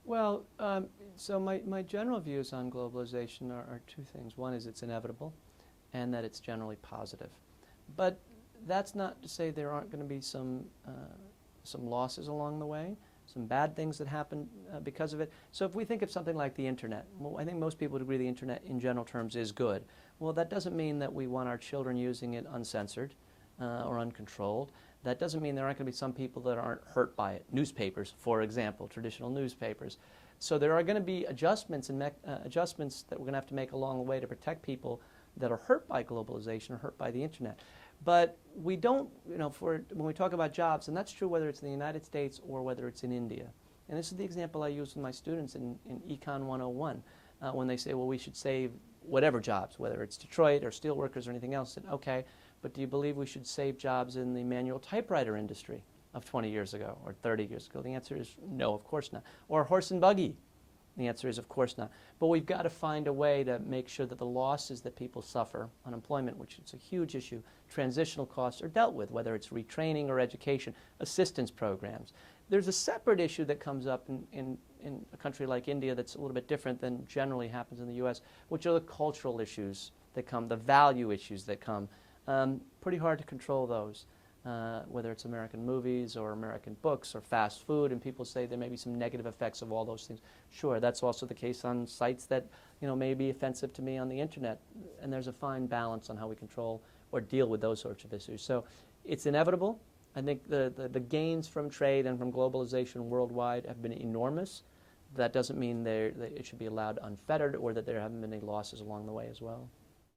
Well, so my general views on globalization are two things. One is it's inevitable, and that it's generally positive. But that's not to say there aren't going to be some losses along the way, some bad things that happen because of it. So if we think of something like the internet, well, I think most people would agree the internet in general terms is good. Well, that doesn't mean that we want our children using it uncensored or uncontrolled. That doesn't mean there aren't going to be some people that aren't hurt by it. Newspapers, for example, traditional newspapers. So there are going to be adjustments and adjustments that we're going to have to make along the way to protect people that are hurt by globalization or hurt by the internet. But we don't, when we talk about jobs, and that's true whether it's in the United States or whether it's in India. And this is the example I use with my students in Econ 101 when they say, well, we should save whatever jobs, whether it's Detroit or steelworkers or anything else. I said, okay, but do you believe we should save jobs in the manual typewriter industry of 20 years ago or 30 years ago? The answer is no, of course not. Or horse and buggy? The answer is of course not. But we've got to find a way to make sure that the losses that people suffer, unemployment, which is a huge issue, transitional costs, are dealt with, whether it's retraining or education, assistance programs. There's a separate issue that comes up in a country like India that's a little bit different than generally happens in the U.S., which are the cultural issues that come, the value issues that come. Pretty hard to control those, whether it's American movies or American books or fast food, and people say there may be some negative effects of all those things. Sure, that's also the case on sites that may be offensive to me on the internet, and there's a fine balance on how we control or deal with those sorts of issues. So it's inevitable. I think the gains from trade and from globalization worldwide have been enormous. That doesn't mean that it should be allowed unfettered or that there haven't been any losses along the way as well.